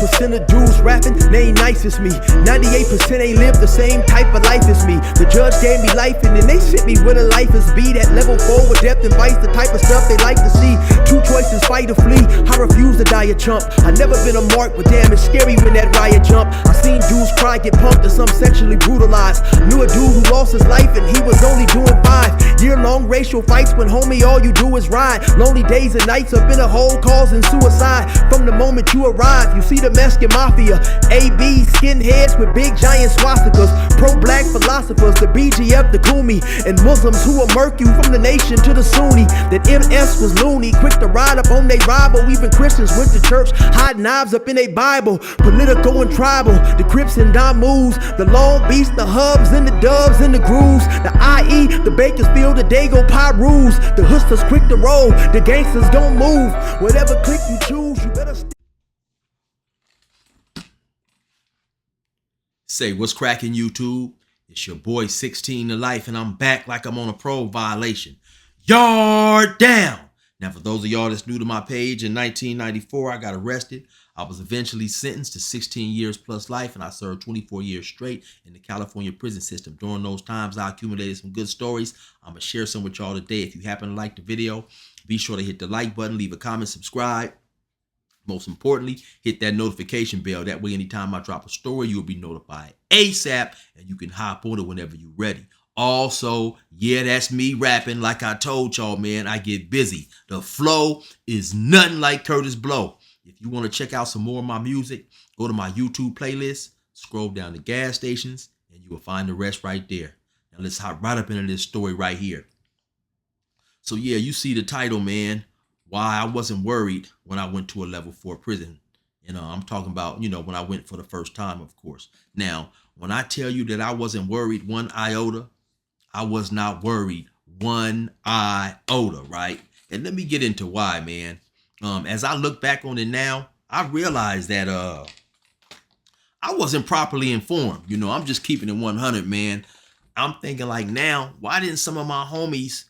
1% of dudes rapping, they ain't nice as me. 98% ain't live the same type of life as me. The judge gave me life and then they sent me where the life is be. That level 4 with depth and vice, the type of stuff they like to see. Two choices, fight or flee. I refuse to die a chump. I never been a mark, but damn, it's scary when that riot jump. I seen dudes cry, get pumped, and some sexually brutalized. Knew a dude who lost his life and he was only doing 5 year-long racial fights when homie all you do is ride. Lonely days and nights up in a hole causing suicide. From the moment you arrive, you see the Mexican mafia, AB skinheads with big giant swastikas, pro-black philosophers, the BGF, the Kumi, and Muslims who will murk you from the nation to the Sunni. That MS was loony, quick to ride up on they rival. Even Christians went to church, hide knives up in they Bible. Political and tribal, the Crips and Damus, the Long Beach, the Hubs and the Dubs and the Grooves, the IE, the Bakersfield, the Dago Pyrus, the Hustlers quick to roll, the gangsters gon' move. Whatever click you choose, you better Say, what's cracking, YouTube? It's your boy 16 to Life, and I'm back like I'm on a parole violation. Yard down! Now, for those of y'all that's new to my page, in 1994, I got arrested. I was eventually sentenced to 16 years plus life, and I served 24 years straight in the California prison system. During those times, I accumulated some good stories. I'm going to share some with y'all today. If you happen to like the video, be sure to hit the like button, leave a comment, subscribe. Most importantly, hit that notification bell. That way, anytime I drop a story, you'll be notified ASAP, and you can hop on it whenever you're ready. Also, yeah, that's me rapping. Like I told y'all, man, I get busy. The flow is nothing like Curtis Blow. If you want to check out some more of my music, go to my YouTube playlist, scroll down to gas stations, and you will find the rest right there. Now, let's hop right up into this story right here. So, yeah, you see the title, man. Why I wasn't worried when I went to a level 4 prison. You know, I'm talking about, when I went for the first time, of course. Now, when I tell you that I wasn't worried one iota, I was not worried one iota, right? And let me get into why, man. As I look back on it now, I realized that I wasn't properly informed. I'm just keeping it 100, man. I'm thinking like now, why didn't some of my homies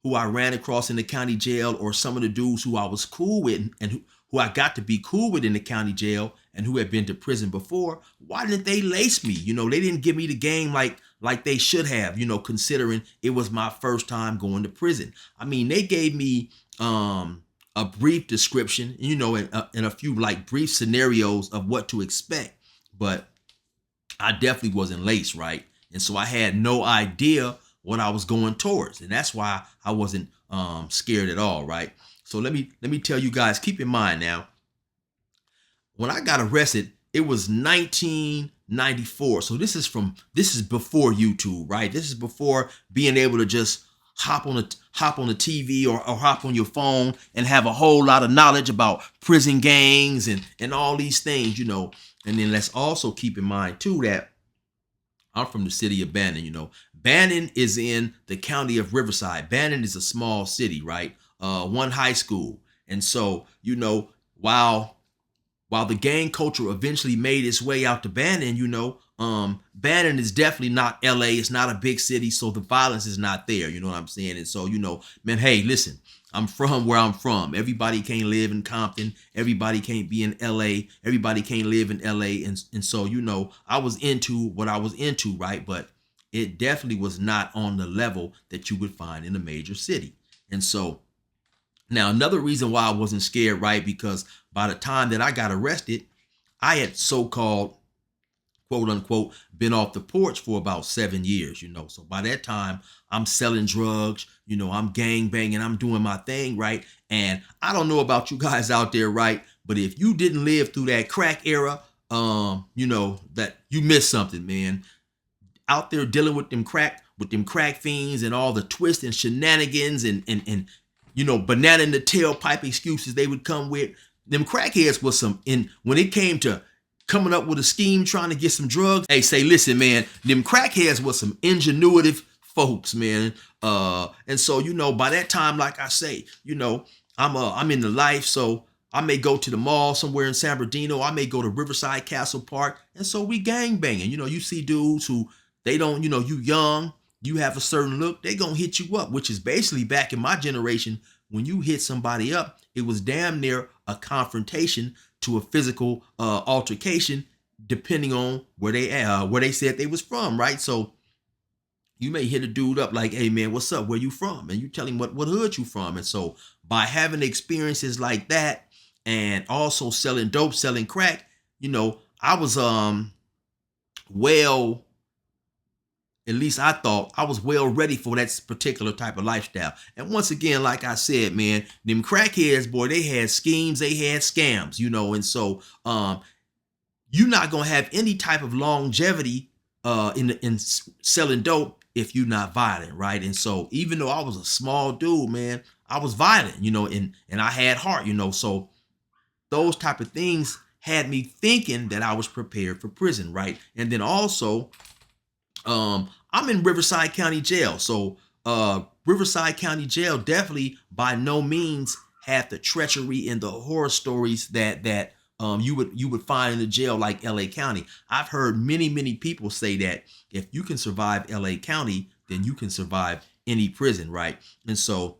who I ran across in the county jail, or some of the dudes who I was cool with and who I got to be cool with in the county jail and who had been to prison before, why didn't they lace me? They didn't give me the game like they should have, considering it was my first time going to prison. I mean, they gave me a brief description, and a few like brief scenarios of what to expect, but I definitely wasn't laced, right? And so I had no idea what I was going towards, and that's why I wasn't scared at all, right? So let me tell you guys, keep in mind now, when I got arrested, it was 1994. So this is before YouTube, right? This is before being able to just hop on the TV or hop on your phone and have a whole lot of knowledge about prison gangs and all these things, And then let's also keep in mind too that I'm from the city of Bannon. Bannon is in the county of Riverside. Bannon is a small city, right? One high school. And so, while the gang culture eventually made its way out to Bannon, Bannon is definitely not LA. It's not a big city, so the violence is not there. You know what I'm saying? And so, man, hey, listen, I'm from where I'm from. Everybody can't live in Compton. Everybody can't be in LA. Everybody can't live in LA. And so, I was into what I was into, right? But it definitely was not on the level that you would find in a major city. And so, now another reason why I wasn't scared, right? Because by the time that I got arrested, I had so-called, quote unquote, been off the porch for about 7 years, So by that time, I'm selling drugs, I'm gang banging, I'm doing my thing, right? And I don't know about you guys out there, right? But if you didn't live through that crack era, that you missed something, man. Out there dealing with them crack fiends and all the twists and shenanigans and banana in the tailpipe excuses they would come with. Them crackheads was when it came to coming up with a scheme trying to get some drugs. Hey, say, listen, man, them crackheads was some ingenuitive folks, man. And so, by that time, like I say, I'm in the life, so I may go to the mall somewhere in San Bernardino. I may go to Riverside Castle Park. And so we gang banging. You see dudes who they don't, you young, you have a certain look, they gonna hit you up, which is basically back in my generation, when you hit somebody up, it was damn near a confrontation to a physical altercation, depending on where they said they was from, right? So you may hit a dude up like, hey man, what's up? Where you from? And you tell him what hood you from. And so by having experiences like that, and also selling dope, selling crack, I was well, at least I thought I was well ready for that particular type of lifestyle. And once again, like I said, man, them crackheads, boy, they had schemes, they had scams, and so you're not gonna have any type of longevity in selling dope if you're not violent, right? And so even though I was a small dude, man, I was violent, and I had heart, so those type of things had me thinking that I was prepared for prison, right? And then also, I'm in Riverside County Jail. So Riverside County Jail definitely by no means had the treachery and the horror stories that you would find in the jail like LA County. I've heard many people say that if you can survive LA County, then you can survive any prison, right? And so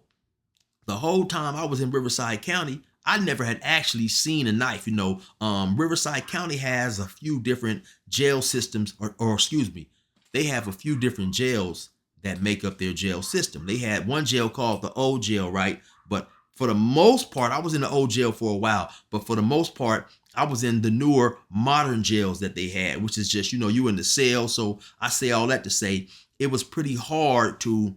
the whole time I was in Riverside County, I never had actually seen a knife. Riverside County has a few different jail systems, or excuse me, they have a few different jails that make up their jail system. They had one jail called the old jail, right? But for the most part, I was in the old jail for a while, but for the most part, I was in the newer modern jails that they had, which is just, you in the cell. So I say all that to say it was pretty hard to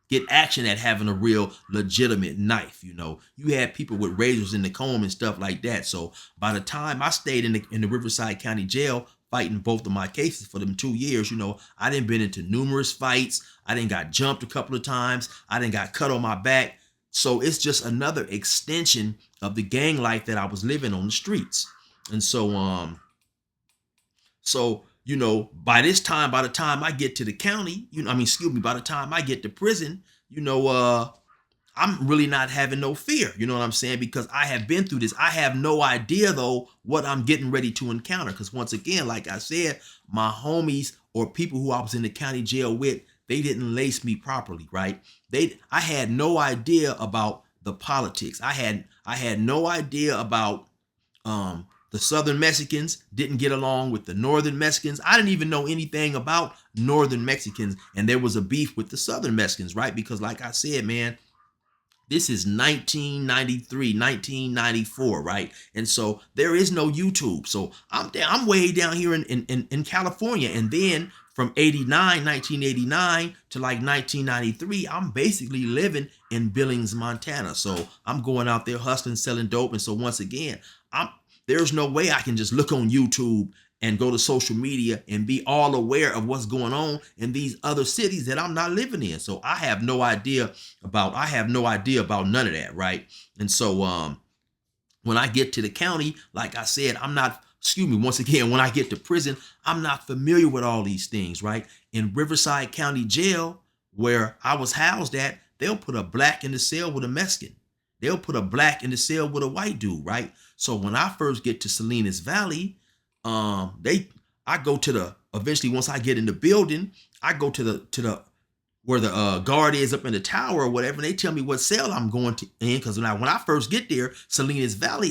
get action at having a real legitimate knife. You had people with razors in the comb and stuff like that. So by the time I stayed in the Riverside County Jail fighting both of my cases for them 2 years, I done been into numerous fights. I done got jumped a couple of times. I done got cut on my back. So it's just another extension of the gang life that I was living on the streets. And so, by the time I get to the county, by the time I get to prison, I'm really not having no fear. You know what I'm saying? Because I have been through this. I have no idea though what I'm getting ready to encounter. Because once again, like I said, my homies or people who I was in the county jail with, they didn't lace me properly, right? I had no idea about the politics. I had no idea about the Southern Mexicans didn't get along with the Northern Mexicans. I didn't even know anything about Northern Mexicans, and there was a beef with the Southern Mexicans, right? Because like I said, man, this is 1993, 1994, right? And so there is no YouTube. So I'm way down here in California. And then from 1989 to like 1993, I'm basically living in Billings, Montana. So I'm going out there hustling, selling dope. And so once again, there's no way I can just look on YouTube and go to social media and be all aware of what's going on in these other cities that I'm not living in. So I have no idea about none of that, right? And so when I get to the county, like I said, once again, when I get to prison, I'm not familiar with all these things, right? In Riverside County Jail, where I was housed at, they'll put a black in the cell with a Mexican. They'll put a black in the cell with a white dude, right? So when I first get to Salinas Valley, eventually once I get in the building, I go to the where the guard is up in the tower or whatever, and they tell me what cell I'm going to in. Because when I first get there, Salinas Valley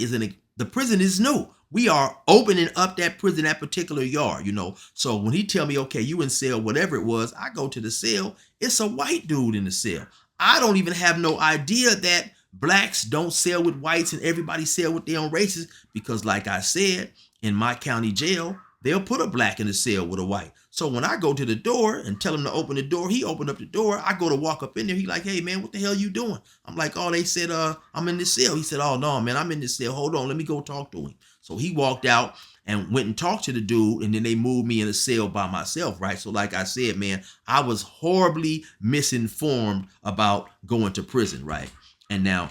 the prison is new. We are opening up that prison, that particular yard, So when he tell me, okay, you in cell, whatever it was, I go to the cell. It's a white dude in the cell. I don't even have no idea that blacks don't sell with whites and everybody sell with their own races, because like I said, in my county jail, they'll put a black in the cell with a white. So when I go to the door and tell him to open the door, he opened up the door. I go to walk up in there. He like, hey man, what the hell you doing? I'm like, oh, they said, I'm in this cell. He said, oh no, man, I'm in this cell. Hold on, let me go talk to him. So he walked out and went and talked to the dude, and then they moved me in a cell by myself, right? So like I said, man, I was horribly misinformed about going to prison, right? And now,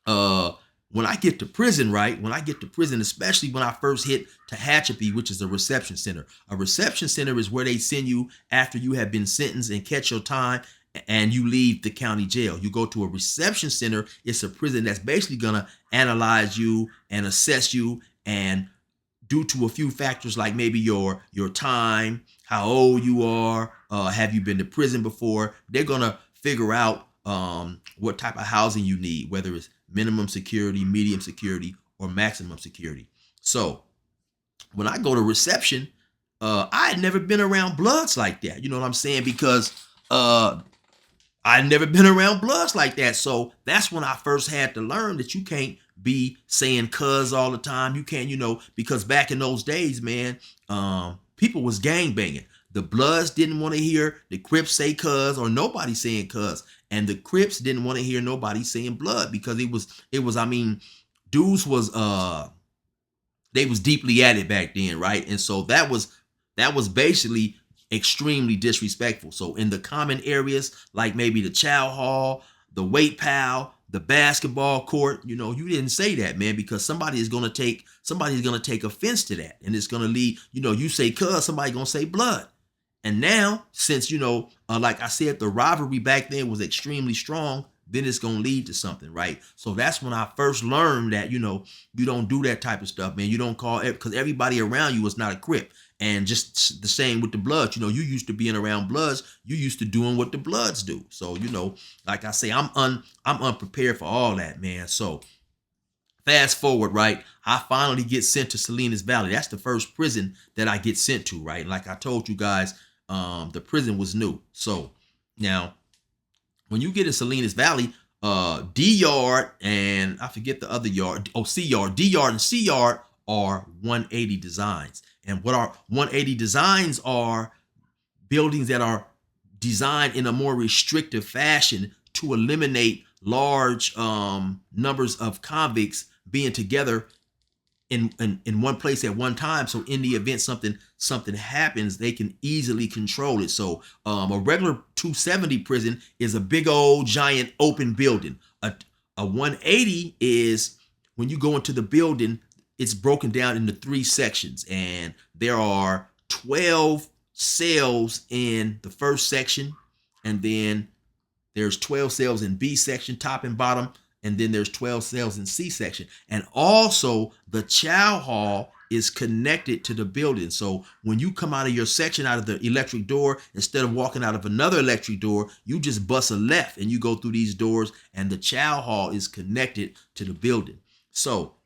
when I get to prison, especially when I first hit Tehachapi, which is a reception center. A reception center is where they send you after you have been sentenced and catch your time and you leave the county jail. You go to a reception center. It's a prison that's basically going to analyze you and assess you, and due to a few factors like maybe your time, how old you are, have you been to prison before, they're going to figure out what type of housing you need, whether it's minimum security, medium security, or maximum security. So when I go to reception, I had never been around Bloods like that. You know what I'm saying? Because I'd never been around Bloods like that. So that's when I first had to learn that you can't be saying cuz all the time. You can't, because back in those days, man, people was gang banging. The Bloods didn't want to hear the Crips say cuz or nobody saying cuz. And the Crips didn't want to hear nobody saying blood because dudes was they was deeply at it back then, right? And so that was basically extremely disrespectful. So in the common areas, like maybe the chow hall, the weight pal, the basketball court, you didn't say that, man, because somebody's gonna take offense to that, and it's gonna lead, you say cuz, somebody gonna say blood. And now, since like I said, the rivalry back then was extremely strong, then it's gonna lead to something, right? So that's when I first learned that you don't do that type of stuff, man. You don't call it, because everybody around you is not a Crip. And just the same with the Bloods. You used to being around Bloods. You used to doing what the Bloods do. So like I say, I'm unprepared for all that, man. So fast forward, right? I finally get sent to Salinas Valley. That's the first prison that I get sent to, right? Like I told you guys, the prison was new. So now, when you get in Salinas Valley, D Yard and I forget the other yard. Oh, C Yard. D Yard and C Yard are 180 designs. And what our 180 designs are buildings that are designed in a more restrictive fashion to eliminate large numbers of convicts being together in one place at one time. So in the event something happens, they can easily control it. So a regular 270 prison is a big old giant open building. A 180 is when you go into the building, it's broken down into 3 sections, and there are 12 cells in the first section, and then there's 12 cells in B section, top and bottom, and then there's 12 cells in C section. And also the chow hall is connected to the building. So when you come out of your section, out of the electric door, instead of walking out of another electric door, you just bust a left and you go through these doors, and the chow hall is connected to the building. So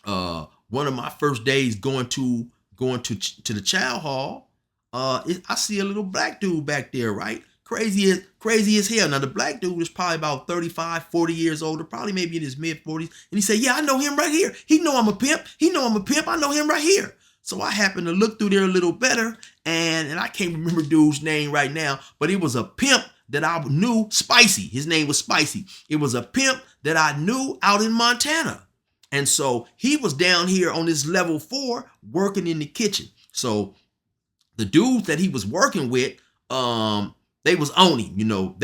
one of my first days going to the chow hall, I see a little black dude back there, right? Crazy as hell. Now the black dude is probably about 35, 40 years older, probably maybe in his mid 40s. And he said, "Yeah, I know him right here. He know I'm a pimp. I know him right here." So I happened to look through there a little better, and I can't remember dude's name right now, but it was a pimp that I knew, Spicy. His name was Spicy. It was a pimp that I knew out in Montana. And so he was down here on this level 4 working in the kitchen. So the dudes that he was working with, they was on him.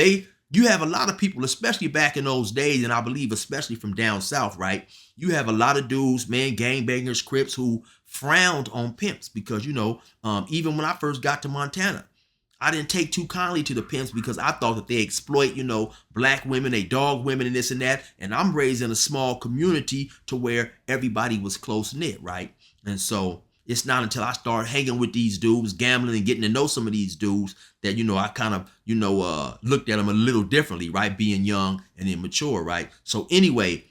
You have a lot of people, especially back in those days, and I believe especially from down south, right? You have a lot of dudes, man, gangbangers, Crips, who frowned on pimps because, even when I first got to Montana, I didn't take too kindly to the pimps because I thought that they exploit, black women, they dog women and this and that. And I'm raised in a small community to where everybody was close knit, right? And so it's not until I started hanging with these dudes, gambling and getting to know some of these dudes that, I kind of, looked at them a little differently, right? Being young and immature, right? So anyway,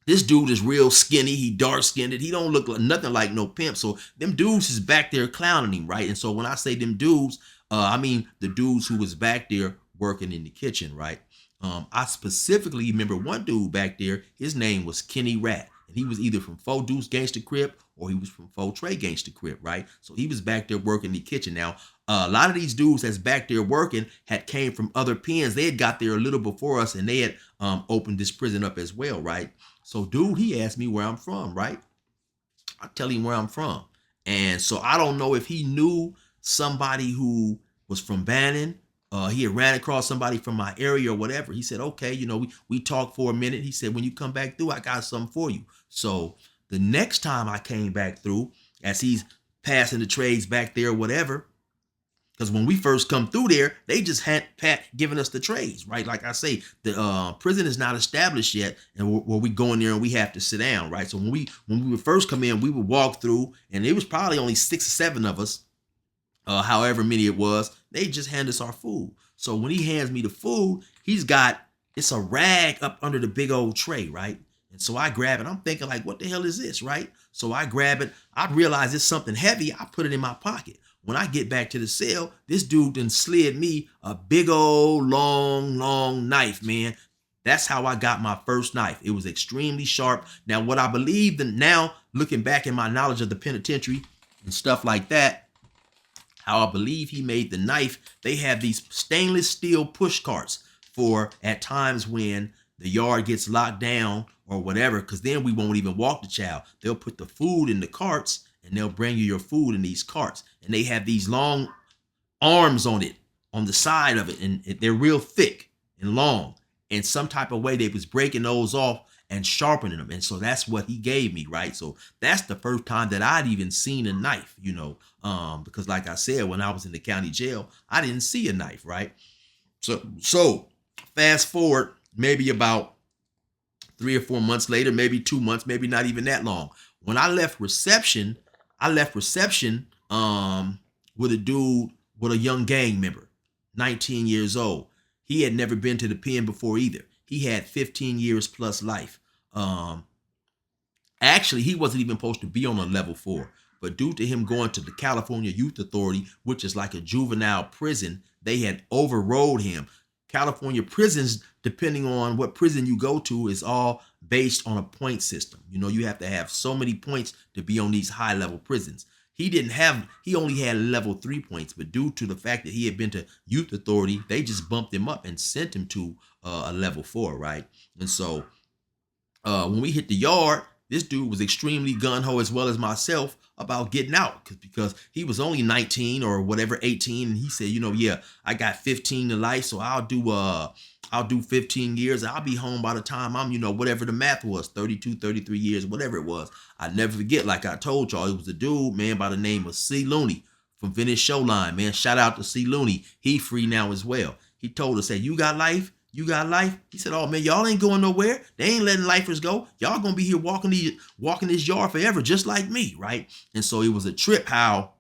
this dude is real skinny. He dark skinned. He don't look like nothing like no pimp. So them dudes is back there clowning him, right? And so when I say them dudes, I mean the dudes who was back there working in the kitchen, right? I specifically remember one dude back there. His name was Kenny Rat, and he was either from Fo Deuce Gangsta Crip or he was from Fo Trey Gangsta Crip, right? So he was back there working in the kitchen. Now, a lot of these dudes that's back there working had came from other pens. They had got there a little before us, and they had opened this prison up as well, right? So dude, he asked me where I'm from, right? I tell him where I'm from. And so I don't know if he knew somebody who was from Bannon. He had ran across somebody from my area or whatever. He said, okay, we talked for a minute. He said, when you come back through, I got something for you. So the next time I came back through, as he's passing the trades back there or whatever, because when we first come through there, they just had given us the trades, right? Like I say, the prison is not established yet, and where we go in there and we have to sit down, right? So when we would first come in, we would walk through, and it was probably only 6 or 7 of us, however many it was. They just hand us our food. So when he hands me the food, he's got it's a rag up under the big old tray, right? And so I grab it. I'm thinking like, what the hell is this, right? So I grab it. I realize it's something heavy. I put it in my pocket. When I get back to the cell, this dude then slid me a big old long knife, man. That's how I got my first knife. It was extremely sharp. Now, what I believe that now, looking back in my knowledge of the penitentiary and stuff like that, how I believe he made the knife, they have these stainless steel push carts for at times when the yard gets locked down or whatever, because then we won't even walk the child. They'll put the food in the carts and they'll bring you your food in these carts. And they have these long arms on it, on the side of it, and they're real thick and long. And some type of way they was breaking those off and sharpening them. And so that's what he gave me, right? So that's the first time that I'd even seen a knife, you know, because like I said, when I was in the county jail, I didn't see a knife, right? So fast forward maybe about 3 or 4 months later, maybe 2 months, maybe not even that long. When I left reception with a dude, with a young gang member, 19 years old. He had never been to the pen before either. He had 15 years plus life. Actually, he wasn't even supposed to be on a level 4, but due to him going to the California Youth Authority, which is like a juvenile prison, they had overrode him. California prisons, depending on what prison you go to, is all based on a point system. You know, you have to have so many points to be on these high level prisons. He only had level 3 points, but due to the fact that he had been to youth authority, they just bumped him up and sent him to a level 4, right? And so when we hit the yard, this dude was extremely gung-ho, as well as myself, about getting out because he was only 19 or whatever, 18. And he said, you know, yeah, I got 15 to life, so I'll do 15 years. I'll be home by the time I'm, you know, whatever the math was, 32, 33 years, whatever it was. I never forget, like I told y'all, it was a dude, man, by the name of C. Looney from Venice Showline, man. Shout out to C. Looney. He free now as well. He told us, hey, you got life? You got life? He said, oh, man, y'all ain't going nowhere. They ain't letting lifers go. Y'all going to be here walking this yard forever, just like me, right? And so it was a trip how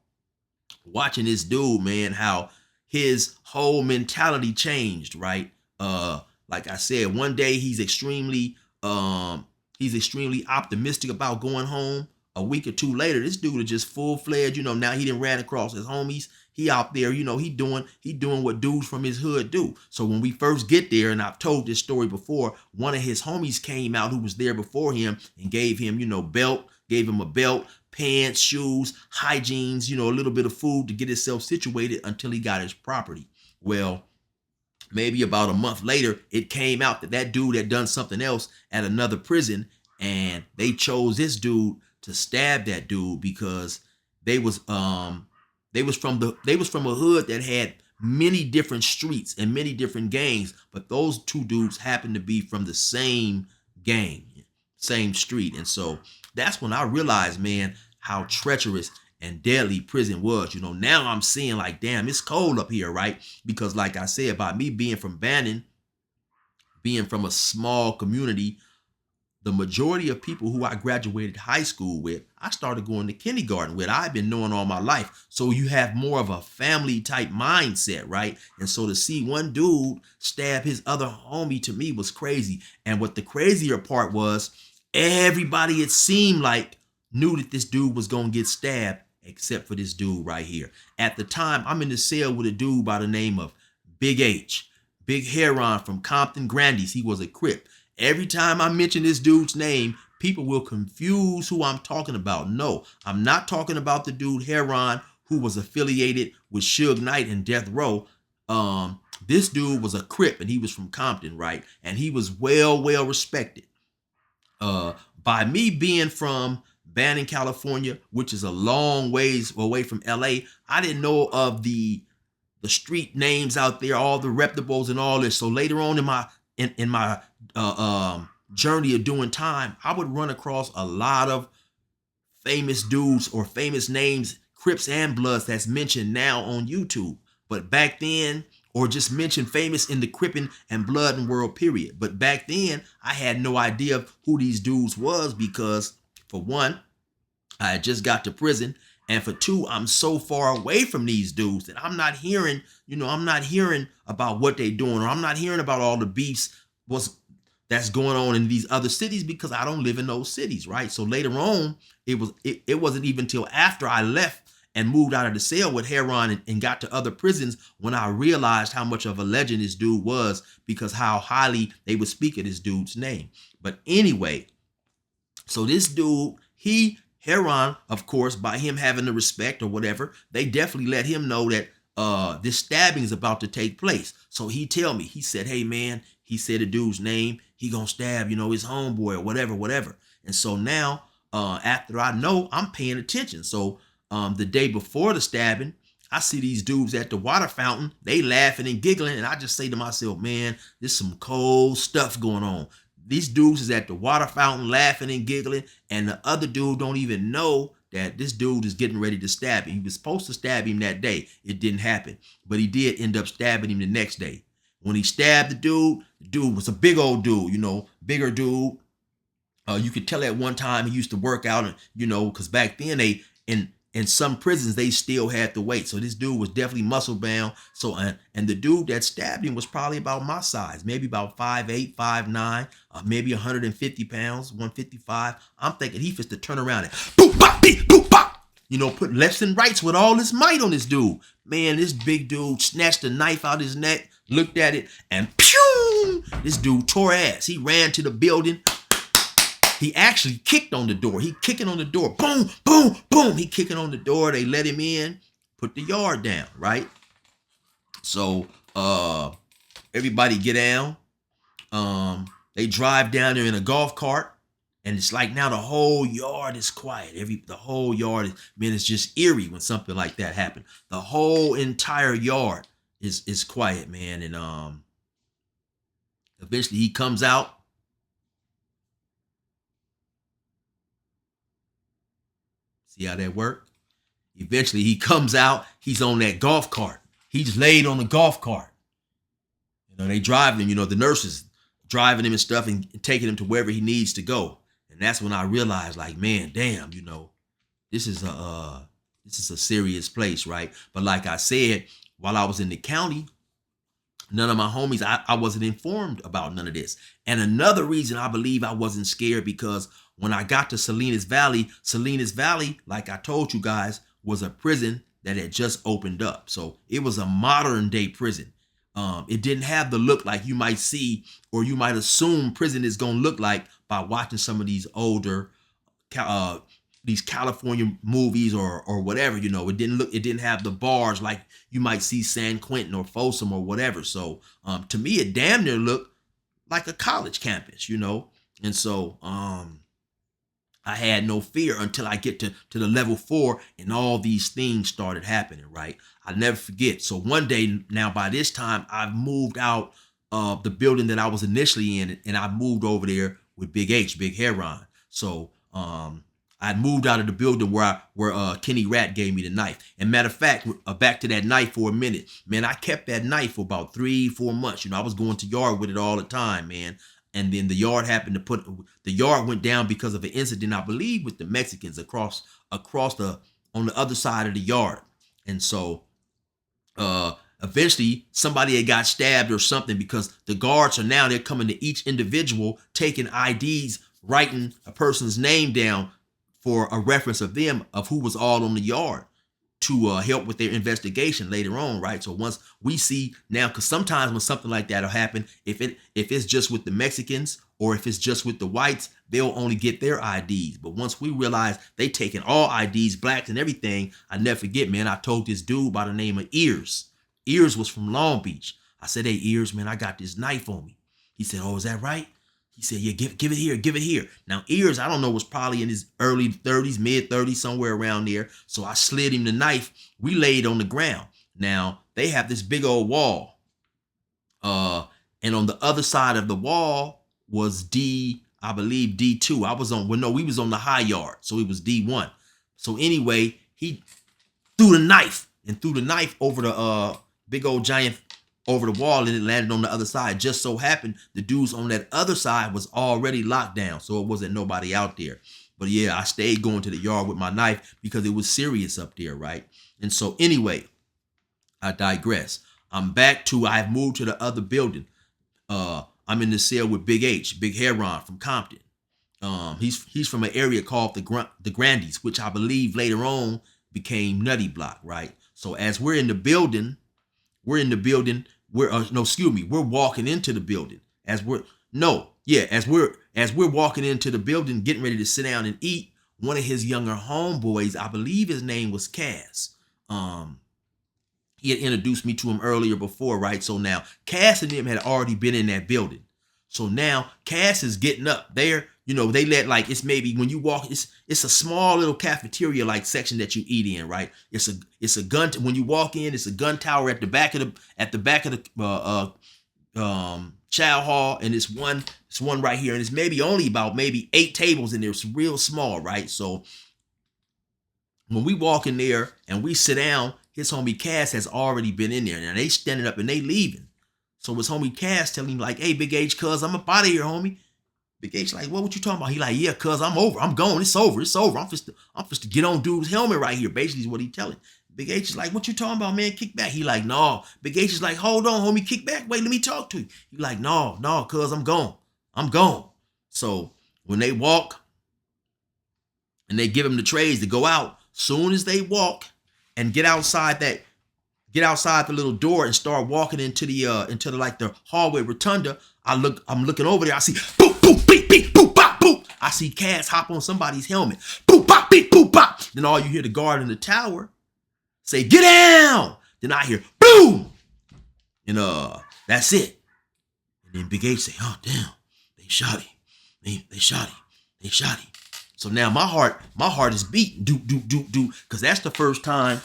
watching this dude, man, how his whole mentality changed, right? Like I said, one day he's extremely optimistic about going home. A week or two later, this dude is just full-fledged, you know, now he done ran across his homies. He out there, you know, he doing what dudes from his hood do. So when we first get there, and I've told this story before, one of his homies came out who was there before him and gave him, you know, gave him a belt, pants, shoes, hygienes, you know, a little bit of food to get himself situated until he got his property. Well, maybe about a month later, it came out that dude had done something else at another prison, and they chose this dude to stab that dude because they was from a hood that had many different streets and many different gangs, but those two dudes happened to be from the same gang, same street. And so that's when I realized, man, how treacherous and deadly prison was. You know, now I'm seeing like, damn, it's cold up here, right? Because like I said, by me being from Bannon, being from a small community, the majority of people who I graduated high school with, I started going to kindergarten with. I've been knowing all my life. So you have more of a family type mindset, right? And so to see one dude stab his other homie, to me, was crazy. And what the crazier part was, everybody, it seemed like, knew that this dude was going to get stabbed, except for this dude right here. At the time, I'm in the cell with a dude by the name of Big H, Big Heron from Compton Grandies. He was a Crip. Every time I mention this dude's name, people will confuse who I'm talking about. No, I'm not talking about the dude Heron who was affiliated with Suge Knight and Death Row. This dude was a Crip, and he was from Compton, right? And he was well respected. By me being from Bannon, California, which is a long ways away from LA, I didn't know of the street names out there, all the reputables and all this. So later on in my journey of doing time, I would run across a lot of famous dudes or famous names, Crips and Bloods, that's mentioned now on YouTube. But back then, or just mentioned famous in the Crippin' and Bloodin' world, period. But back then, I had no idea who these dudes was because, for one, I had just got to prison. And for two, I'm so far away from these dudes that I'm not hearing about what they doing, or I'm not hearing about all the beefs was that's going on in these other cities because I don't live in those cities, right? So later on, it wasn't even till after I left and moved out of the cell with Heron and got to other prisons when I realized how much of a legend this dude was, because how highly they would speak of this dude's name. But anyway, so this dude, Heron, of course, by him having the respect or whatever, they definitely let him know that this stabbing is about to take place. So he said, hey man, he said the dude's name, he gonna stab, his homeboy or whatever. And so now, after I know, I'm paying attention. So the day before the stabbing, I see these dudes at the water fountain, they laughing and giggling, and I just say to myself, man, there's some cold stuff going on. These dudes is at the water fountain laughing and giggling, and the other dude don't even know that this dude is getting ready to stab him. He was supposed to stab him that day. It didn't happen, but he did end up stabbing him the next day. When he stabbed the dude was a big old dude, bigger dude. You could tell at one time he used to work out, and because back then in some prisons they still had to wait. So this dude was definitely muscle bound. So and the dude that stabbed him was probably about my size, maybe about 5'8", 5'9", maybe 150 pounds, 155. I'm thinking he fits to turn around and boop bop beep boop bop. Put lefts and rights with all this might on this dude. Man, this big dude snatched a knife out his neck, looked at it, and pew! This dude tore ass. He ran to the building. He actually kicked on the door. He kicking on the door. Boom, boom, boom. He kicking on the door. They let him in, put the yard down, right? So everybody get down. They drive down there in a golf cart. And it's like now the whole yard is quiet. The whole yard is, man, it's just eerie when something like that happened. The whole entire yard is quiet, man. And eventually he comes out. See how that worked? Eventually he comes out. He's on that golf cart. He's laid on the golf cart. They drive him, the nurses driving him and stuff and taking him to wherever he needs to go. And that's when I realized, like, man, damn, this is a serious place, right? But like I said, while I was in the county, none of my homies, I wasn't informed about none of this. And another reason I believe I wasn't scared, because when I got to Salinas Valley, like I told you guys, was a prison that had just opened up. So it was a modern day prison. It didn't have the look like you might see or you might assume prison is going to look like by watching some of these older these California movies or whatever. It didn't have the bars like you might see San Quentin or Folsom or whatever. So to me, it damn near looked like a college campus, and so I had no fear until I get to the level 4 and all these things started happening, right? I'll never forget. So one day now, by this time, I've moved out of the building that I was initially in, and I moved over there with Big Heron. So I moved out of the building where Kenny Rat gave me the knife. And matter of fact, back to that knife for a minute, man, I kept that knife for about 3-4 months. I was going to yard with it all the time, man. And then the yard went down because of an incident, I believe, with the Mexicans across on the other side of the yard. And so eventually somebody had got stabbed or something, because the guards they're coming to each individual, taking IDs, writing a person's name down for a reference of them, of who was all on the yard, to help with their investigation later on, right? So once we see now, because sometimes when something like that will happen, if it's just with the Mexicans or if it's just with the whites, they'll only get their IDs. But once we realize they taking all IDs, blacks and everything, I never forget, man, I told this dude by the name of Ears. Ears was from Long Beach. I said, hey, Ears, man, I got this knife on me. He said, oh, is that right? He said, yeah, give it here. Now, Ears, I don't know, was probably in his early 30s, mid 30s, somewhere around there. So I slid him the knife. We laid on the ground. Now, they have this big old wall. And on the other side of the wall was I believe D2. We was on the high yard. So it was D1. So anyway, he threw the knife over the big old giant over the wall, and it landed on the other side. Just so happened the dudes on that other side was already locked down, so it wasn't nobody out there. But yeah, I stayed going to the yard with my knife because it was serious up there, right? And so anyway, I digress. I've moved to the other building. I'm I'm in the cell with Big H, Big Heron from Compton. He's from an area called the Grandies, which I believe later on became Nutty Block, right? So as we're in the building, we're walking into the building. As we're walking into the building, getting ready to sit down and eat, one of his younger homeboys, I believe his name was Cass. He had introduced me to him earlier before, right? So now Cass and them had already been in that building. So now Cass is getting up there. You know, they let, like, it's maybe when you walk, it's a small little cafeteria like section that you eat in, right? It's a gun. When you walk in, it's a gun tower at the back of the chow hall, and it's one right here, and it's maybe only about 8 tables in there. It's real small, right? So when we walk in there and we sit down, his homie Cass has already been in there. Now they standing up and they leaving. So his homie Cass telling him like, "Hey, Big H, cuz I'm up out of here, homie." Big H like, what you talking about? He like, "Yeah, cuz I'm over. I'm going. It's over. I'm just to get on dude's helmet right here." Basically is what he telling. Big H is like, "What you talking about, man? Kick back." He like, "No." Big H is like, "Hold on, homie, kick back. Wait, let me talk to you." He like, No, cuz I'm gone. I'm gone. So when they walk and they give him the trays to go out, soon as they walk and get outside the little door and start walking into the hallway rotunda, I'm looking over there. I see boop, boop, beep, beep, boop, bop, boop. I see Cass hop on somebody's helmet. Boop, bop, beep, boop, bop. Then all you hear the guard in the tower say, "Get down." Then I hear boom. And that's it. And then Big H say, "Oh, damn, they shot him. They shot him. They shot him." So now my heart is beating, do, because that's the first time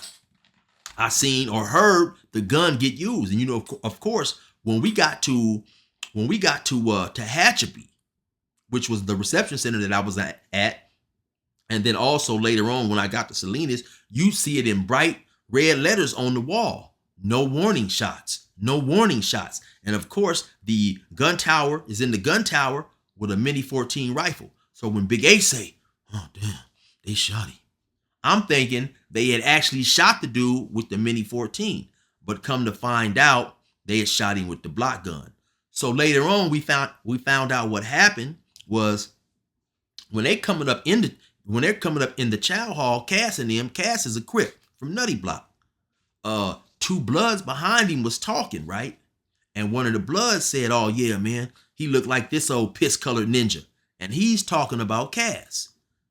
I seen or heard the gun get used. And you know, of course, when we got to Tehachapi, which was the reception center that I was at, and then also later on when I got to Salinas, you see it in bright red letters on the wall: "No warning shots, no warning shots." And of course, the gun tower is in the gun tower with a Mini 14 rifle. So when Big A say, "Oh damn, they shot him," I'm thinking they had actually shot the dude with the Mini 14, but come to find out they had shot him with the block gun. So later on, we found out what happened was when they're coming up in the chow hall, Cass is a Crip from Nutty Block. 2 Bloods behind him was talking, right? And one of the Bloods said, "Oh yeah, man, he looked like this old piss-colored ninja." And he's talking about Cass,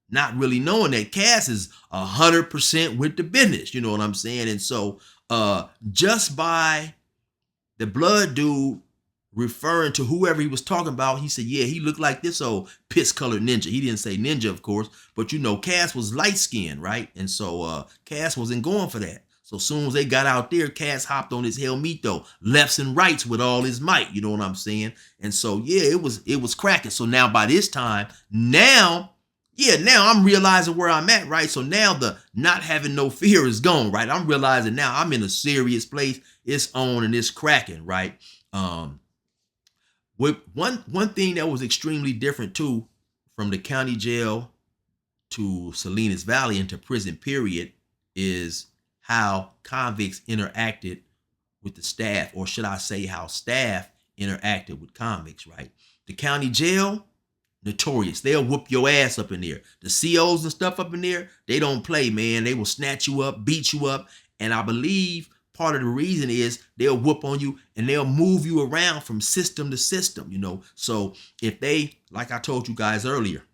not really knowing that Cass is 100% with the business. You know what I'm saying? And so just by the Blood dude referring to whoever he was talking about, he said, "Yeah, he looked like this old piss-colored ninja." He didn't say ninja, of course, but you know, Cass was light-skinned, right? And so Cass wasn't going for that. So as soon as they got out there, Cass hopped on his helmito, lefts and rights with all his might. You know what I'm saying? And so, yeah, it was cracking. So now by this time, now I'm realizing where I'm at, right? So now the not having no fear is gone, right? I'm realizing now I'm in a serious place. It's on and it's cracking, right? With one thing that was extremely different too, from the county jail to Salinas Valley into prison period, is how convicts interacted with the staff, or should I say how staff interacted with convicts, right? The county jail, notorious. They'll whoop your ass up in there. The COs and stuff up in there, they don't play, man. They will snatch you up, beat you up. And I believe part of the reason is they'll whoop on you and they'll move you around from system to system, you know? So if they, like I told you guys earlier,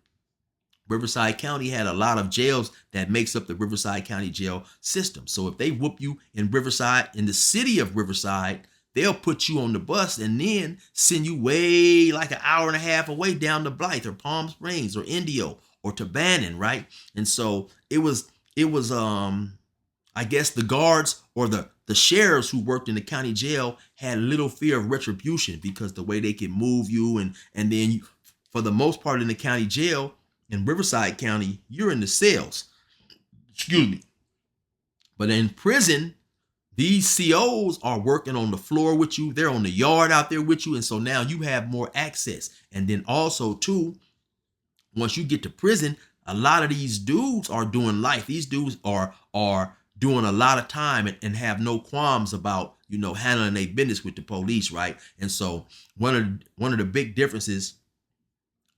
Riverside County had a lot of jails that makes up the Riverside County jail system. So if they whoop you in Riverside, in the city of Riverside, they'll put you on the bus and then send you way like an hour and a half away down to Blythe or Palm Springs or Indio or to Bannon, right? And so it was I guess the guards or the sheriffs who worked in the county jail had little fear of retribution, because the way they can move you and then you, for the most part in the county jail, in Riverside County, you're in the cells. Excuse me. But in prison, these COs are working on the floor with you. They're on the yard out there with you. And so now you have more access. And then also, too, once you get to prison, a lot of these dudes are doing life. These dudes are doing a lot of time and have no qualms about, you know, handling their business with the police, right? And so one of the big differences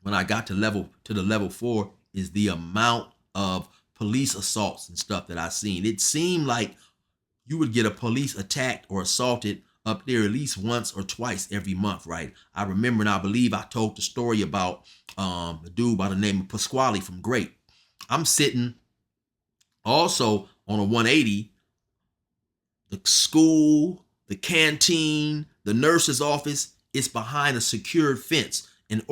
when I got to the level 4 is the amount of police assaults and stuff that I seen. It seemed like you would get a police attacked or assaulted up there at least once or twice every month, right? I remember, and I believe I told the story about a dude by the name of Pasquale from Great. I'm sitting also on a 180, the school, the canteen, the nurse's office, it's behind a secured fence. The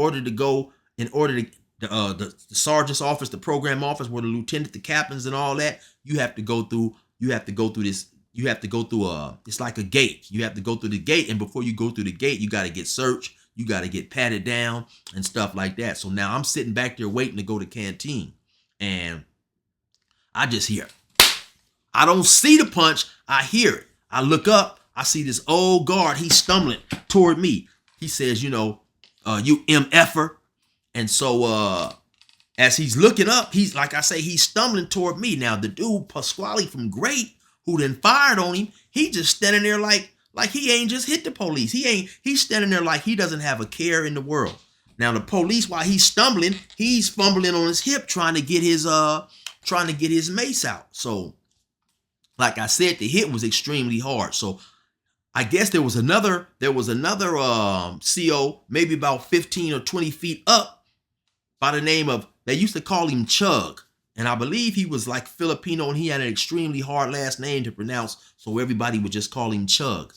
sergeant's office, the program office, where the lieutenant, the captains, and all that, you have to go through it's like a gate. You have to go through the gate, and before you go through the gate, you got to get searched, you got to get patted down and stuff like that. So now I'm sitting back there waiting to go to canteen, and I just hear, I don't see the punch, I hear it. I look up, I see this old guard, he's stumbling toward me. He says, you know, you MFer. And so as he's looking up, he's, like I say, he's stumbling toward me. Now the dude Pasquale from Great, who then fired on him, he just standing there like he ain't just hit the police. He's standing there like he doesn't have a care in the world. Now the police, while he's stumbling, he's fumbling on his hip trying to get his mace out. So like I said, the hit was extremely hard. So I guess there was another CO maybe about 15 or 20 feet up by the name of, they used to call him Chug. And I believe he was like Filipino, and he had an extremely hard last name to pronounce, so everybody would just call him Chug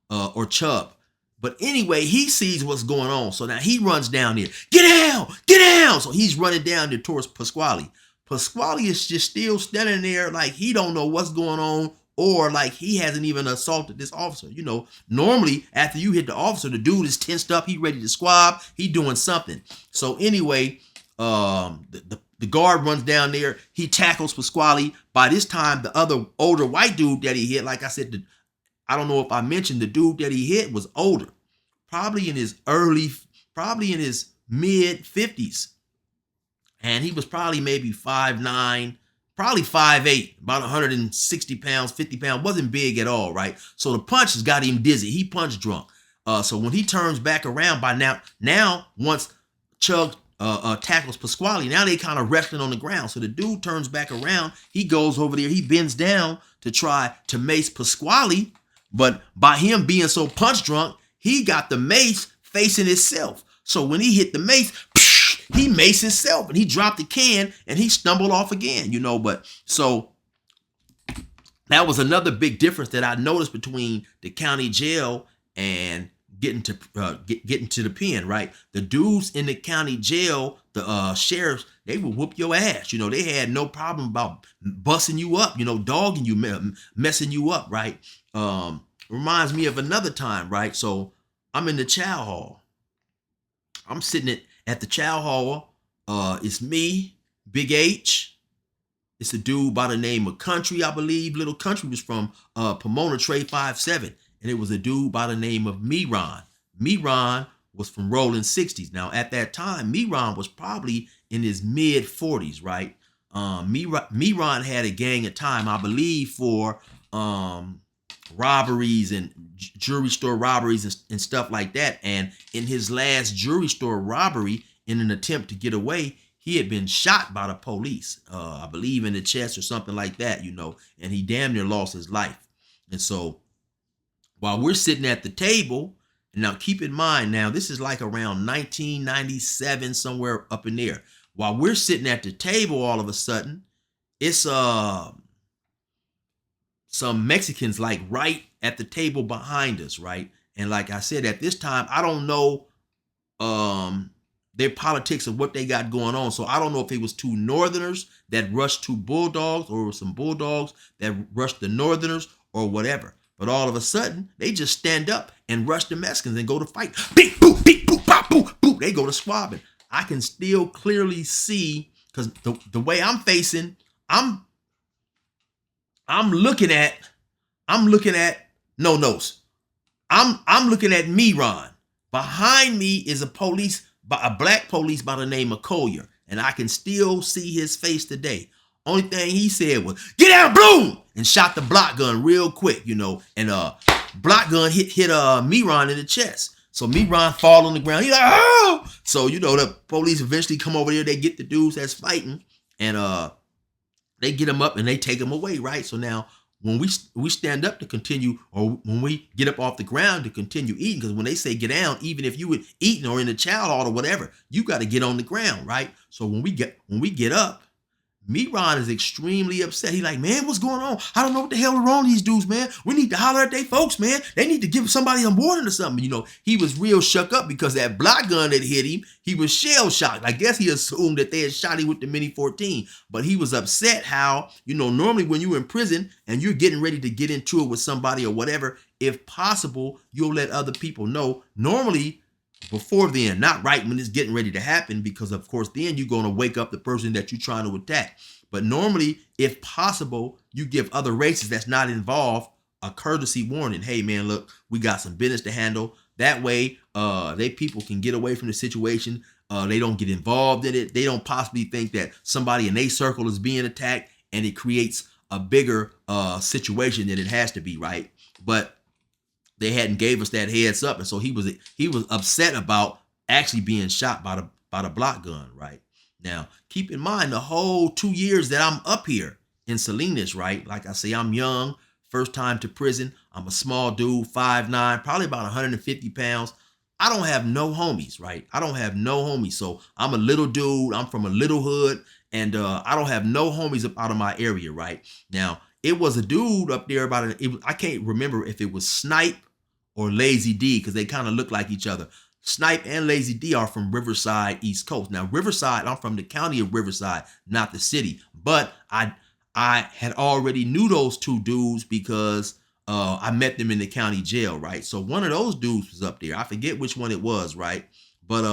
or Chub. But anyway, he sees what's going on. So now he runs down there. Get down! Get down! So he's running down there towards Pasquale. Pasquale is just still standing there like he don't know what's going on, or like he hasn't even assaulted this officer. You know, normally after you hit the officer, the dude is tensed up. He ready to squab. He doing something. So anyway, the guard runs down there. He tackles Pasquale. By this time, the other older white dude that he hit, like I said, I don't know if I mentioned, the dude that he hit was older, probably in his mid 50s. And he was probably maybe 5'9", probably 5'8", about 160 pounds, 50 pounds, wasn't big at all, right? So the punches got him dizzy. He punch drunk. So when he turns back around by now once Chug tackles Pasquale, now they kind of wrestling on the ground. So the dude turns back around. He goes over there. He bends down to try to mace Pasquale. But by him being so punch drunk, he got the mace facing himself. So when he hit the mace, he maced himself, and he dropped the can, and he stumbled off again, you know. But so that was another big difference that I noticed between the county jail and getting to the pen, right? The dudes in the county jail, the sheriffs, they would whoop your ass. You know, they had no problem about busting you up, you know, dogging you, messing you up, right? Reminds me of another time, right? So I'm in the chow hall. I'm sitting at the chow hall. It's me, Big H. It's a dude by the name of Country, I believe. Little Country was from Pomona Trade 57. And it was a dude by the name of Miron. Miron was from Rolling 60s. Now, at that time, Miron was probably in his mid 40s, right? Miron had a gang of time, I believe, for robberies and jewelry store robberies and stuff like that. And in his last jewelry store robbery, in an attempt to get away, he had been shot by the police, I believe in the chest or something like that, you know, and he damn near lost his life. And so while we're sitting at the table, and now keep in mind, now this is like around 1997, somewhere up in there. While we're sitting at the table, all of a sudden, it's some Mexicans like right at the table behind us, right? And like I said, at this time, I don't know their politics of what they got going on. So I don't know if it was two Northerners that rushed two Bulldogs, or some Bulldogs that rushed the Northerners, or whatever. But all of a sudden, they just stand up and rush the Mexicans and go to fight. Beep, boop, beep, boop, pop, boop, boop. They go to squabbing. I can still clearly see, because the way I'm facing, I'm looking at no-nos. I'm looking at Miron. Behind me is a black police by the name of Collier, and I can still see his face today. Only thing he said was, "Get down, Bloom!" and shot the block gun real quick, you know. And block gun hit Miran in the chest. So Miran fall on the ground. He's like, oh! So, you know, the police eventually come over there. They get the dudes that's fighting, and they get him up and they take him away, right? So now when we stand up to continue, or when we get up off the ground to continue eating, because when they say get down, even if you were eating or in a child hall or whatever, you got to get on the ground, right? So when we get up, Miran is extremely upset. He like, man, what's going on? I don't know what the hell are wrong with these dudes, man. We need to holler at they folks, man. They need to give somebody a warning or something. You know, he was real shook up because that block gun that hit him, he was shell shocked. I guess he assumed that they had shot him with the Mini 14, but he was upset how, you know, normally when you're in prison and you're getting ready to get into it with somebody or whatever, if possible, you'll let other people know. Normally, before then, not right when it's getting ready to happen, because of course then you're going to wake up the person that you're trying to attack. But normally, if possible, you give other races that's not involved a courtesy warning. Hey man, look, we got some business to handle. That way, they people can get away from the situation. They don't get involved in it. They don't possibly think that somebody in their circle is being attacked, and it creates a bigger situation than it has to be, right? But they hadn't gave us that heads up, and so he was upset about actually being shot by the block gun, right? Now, keep in mind the whole 2 years that I'm up here in Salinas, right? Like I say, I'm young, first time to prison. I'm a small dude, 5'9", probably about 150 pounds. I don't have no homies, right? I don't have no homies. So I'm a little dude. I'm from a little hood, and I don't have no homies up out of my area, right? Now, it was a dude up there I can't remember if it was Snipe or Lazy D, because they kind of look like each other. Snipe and Lazy D are from Riverside, East Coast. Now, Riverside, I'm from the county of Riverside, not the city. But I had already knew those two dudes because I met them in the county jail, right? So one of those dudes was up there. I forget which one it was, right? But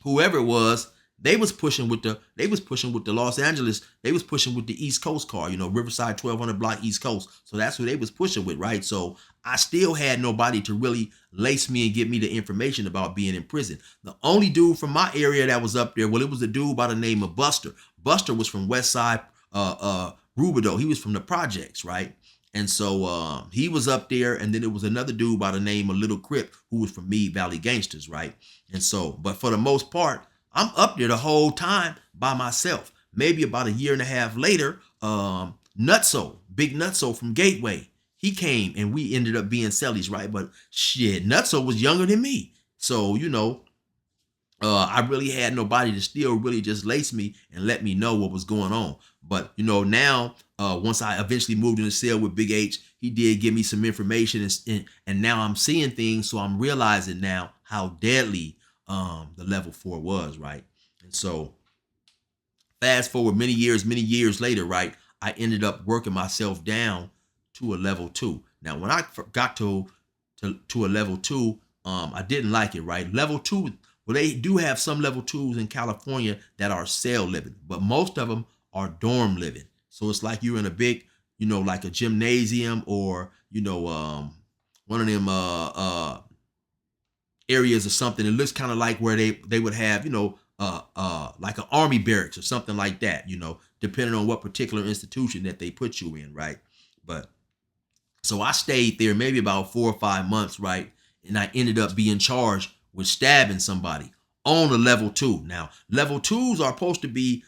whoever it was, they was pushing with the Los Angeles. They was pushing with the East Coast car, you know, Riverside 1200 block East Coast. So that's who they was pushing with, right? So I still had nobody to really lace me and give me the information about being in prison. The only dude from my area that was up there, well, it was a dude by the name of Buster. Buster was from West Side Rubidoux. He was from the projects, right? And so he was up there, and then there was another dude by the name of Little Crip who was from Meade Valley Gangsters, right? And so, but for the most part, I'm up there the whole time by myself. Maybe about a year and a half later, Nutso, Big Nutso from Gateway, he came and we ended up being cellies, right? But shit, Nutso was younger than me. So, you know, I really had nobody to still really just lace me and let me know what was going on. But, you know, now, once I eventually moved in the cell with Big H, he did give me some information, and now I'm seeing things. So I'm realizing now how deadly the level 4 was, right? And so fast forward many years later, right, I ended up working myself down to a level 2. Now, when I got to a level 2, I didn't like it, right? Level 2, well, they do have some level 2s in California that are cell living, but most of them are dorm living. So it's like you're in a big, you know, like a gymnasium, or, you know, one of them areas or something. It looks kind of like where they would have, you know, like an army barracks or something like that, you know, depending on what particular institution that they put you in, right? But so I stayed there maybe about 4 or 5 months, right? And I ended up being charged with stabbing somebody on a level 2. Now, level 2s are supposed to be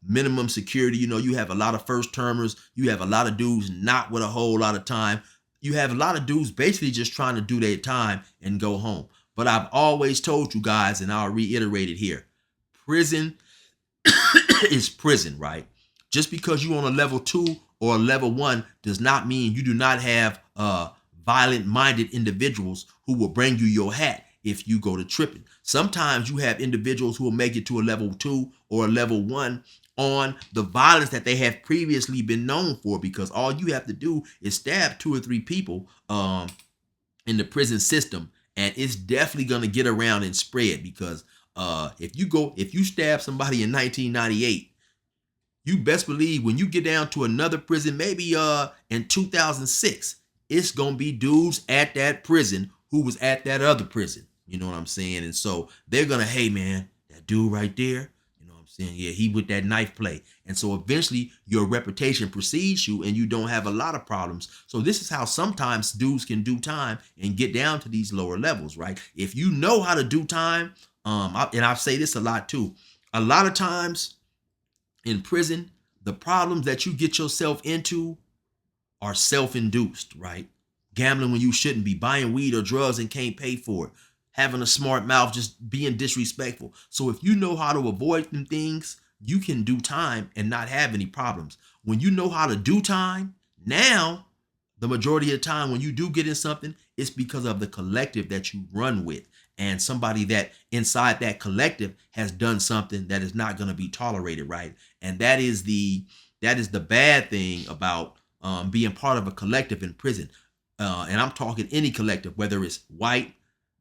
minimum security. You know, you have a lot of first termers. You have a lot of dudes not with a whole lot of time. You have a lot of dudes basically just trying to do their time and go home. But I've always told you guys, and I'll reiterate it here, prison is prison, right? Just because you're on a level 2 or a level 1 does not mean you do not have violent-minded individuals who will bring you your hat if you go to tripping. Sometimes you have individuals who will make it to a level 2 or a level 1 on the violence that they have previously been known for, because all you have to do is stab 2 or 3 people in the prison system, and it's definitely going to get around and spread. Because if you stab somebody in 1998, you best believe when you get down to another prison, maybe in 2006, it's going to be dudes at that prison who was at that other prison. You know what I'm saying? And so they're going to, hey man, that dude right there, you know what I'm saying, yeah, he with that knife play. And so eventually your reputation precedes you and you don't have a lot of problems. So this is how sometimes dudes can do time and get down to these lower levels, right? If you know how to do time, and I say this a lot too, a lot of times in prison, the problems that you get yourself into are self-induced, right? Gambling when you shouldn't be, buying weed or drugs and can't pay for it, having a smart mouth, just being disrespectful. So if you know how to avoid them things, you can do time and not have any problems. When you know how to do time, now the majority of the time when you do get in something, it's because of the collective that you run with, and somebody that inside that collective has done something that is not going to be tolerated, right? And that is the bad thing about being part of a collective in prison. And I'm talking any collective, whether it's white,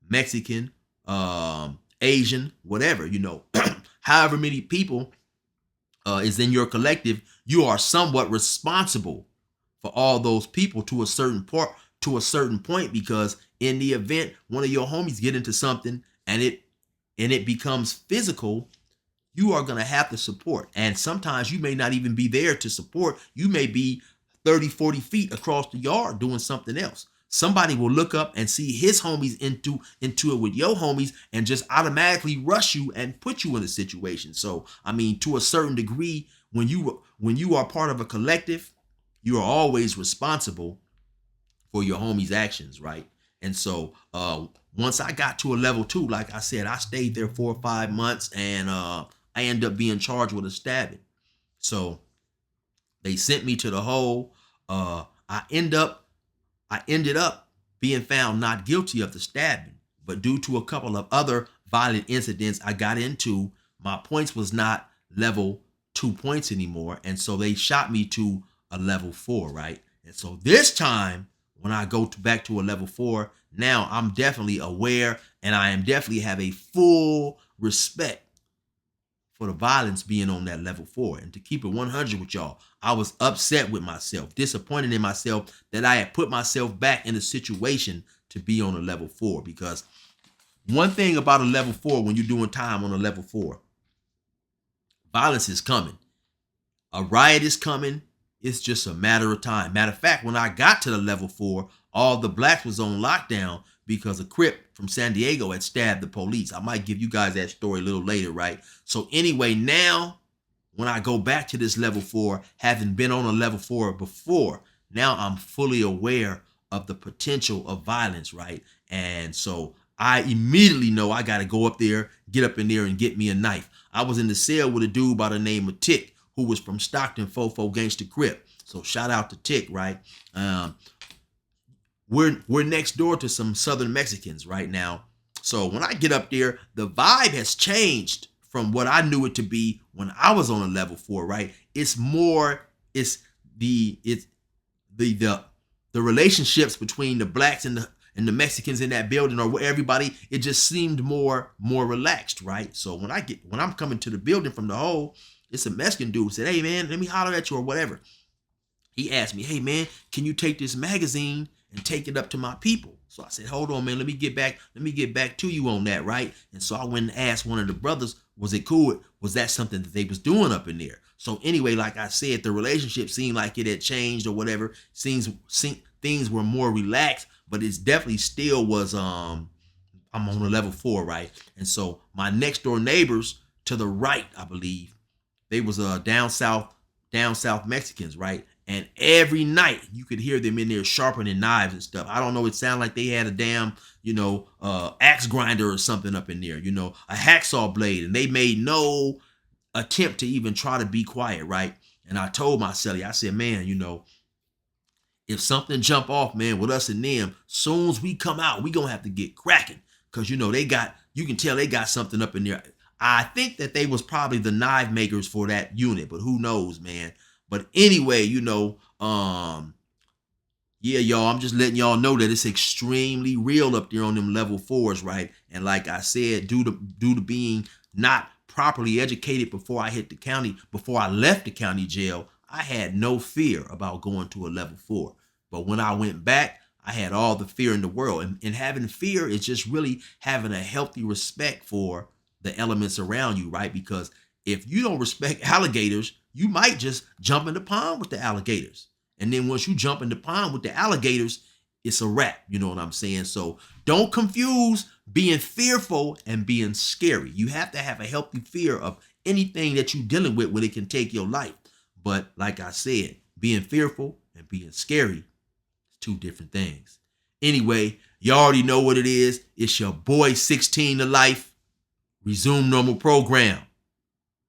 Mexican, Asian, whatever, however many people is in your collective, you are somewhat responsible for all those people to a certain point, because in the event one of your homies get into something and it becomes physical, you are going to have to support. And sometimes you may not even be there to support. You may be 30, 40 feet across the yard doing something else. Somebody will look up and see his homies into it with your homies and just automatically rush you and put you in a situation. So, I mean, to a certain degree, when you are part of a collective, you are always responsible for your homies' actions, right? And so once I got to a level 2, like I said, I stayed there 4 or 5 months, and I ended up being charged with a stabbing. So they sent me to the hole. I ended up being found not guilty of the stabbing, but due to a couple of other violent incidents I got into, my points was not level 2 points anymore, and so they shot me to a level 4, right? And so this time, when I go back to a level 4, now I'm definitely aware, and I am definitely have a full respect for the violence being on that level 4. And to keep it 100 with y'all, I was upset with myself, disappointed in myself that I had put myself back in a situation to be on a level 4. Because one thing about a level 4, when you're doing time on a level 4, violence is coming. A riot is coming. It's just a matter of time. Matter of fact, when I got to the level 4, all the blacks was on lockdown because a Crip from San Diego had stabbed the police. I might give you guys that story a little later, right? So anyway, now when I go back to this level 4, having been on a level 4 before, now I'm fully aware of the potential of violence, right? And so I immediately know I got to go up there, get up in there and get me a knife. I was in the cell with a dude by the name of Tick, who was from Stockton, Fofo Gangsta Crip. So shout out to Tick, right? We're next door to some Southern Mexicans right now. So when I get up there, the vibe has changed from what I knew it to be when I was on a level 4, right? It's the relationships between the blacks and the Mexicans in that building, or everybody, it just seemed more relaxed, right? So when I'm coming to the building from the hole, it's a Mexican dude who said, "Hey man, let me holler at you," or whatever. He asked me, "Hey man, can you take this magazine and take it up to my people?" So I said, "Hold on, man, let me get back to you on that," right? And so I went and asked one of the brothers, was it cool? Was that something that they was doing up in there? So anyway, like I said, the relationship seemed like it had changed or whatever. Things were more relaxed, but it's definitely still was I'm on a level 4, right? And so my next door neighbors to the right, I believe, they was down south Mexicans, right? And every night you could hear them in there sharpening knives and stuff. I don't know, it sounded like they had a damn, axe grinder or something up in there, a hacksaw blade, and they made no attempt to even try to be quiet, right? And I told my cellie, I said, man, if something jump off, man, with us and them, soon as we come out, we gonna have to get cracking. Cause you can tell they got something up in there. I think that they was probably the knife makers for that unit, but who knows, man. But anyway, yeah, y'all, I'm just letting y'all know that it's extremely real up there on them level 4s, right? And like I said, due to being not properly educated before I left the county jail, I had no fear about going to a level 4. But when I went back, I had all the fear in the world. And having fear is just really having a healthy respect for the elements around you, right? Because if you don't respect alligators, you might just jump in the pond with the alligators. And then once you jump in the pond with the alligators, it's a wrap. You know what I'm saying? So don't confuse being fearful and being scary. You have to have a healthy fear of anything that you're dealing with when it can take your life. But like I said, being fearful and being scary is two different things. Anyway, you already know what it is. It's your boy 16 to life. Resume normal program.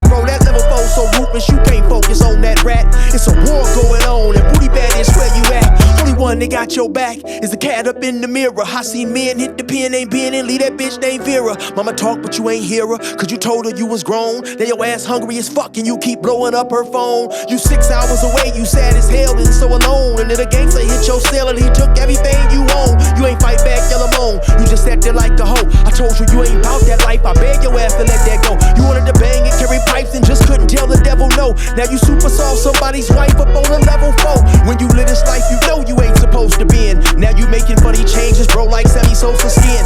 Bro, that level 4 so ruthless, you can't focus on that rat. It's a war going on, and booty bad is where you at. Only one that got your back is the cat up in the mirror. I seen men hit the pen, ain't been and leave that bitch named Vera. Mama talk, but you ain't hear her, cause you told her you was grown. Now your ass hungry as fuck, and you keep blowing up her phone. You 6 hours away, you sad as hell and so alone. And then a gangster hit your cell, and he took everything you own. You ain't fight back, yellow moan. You just sat there like a hoe. I told you you ain't bout that life, I beg your ass to let that go. You wanted to bang and carry pipes and just couldn't tell the devil no. Now you super soft somebody's wife up on a level 4. When you live this life you know you ain't supposed to be in. Now you making funny changes, bro, like Sammy Sosa skin.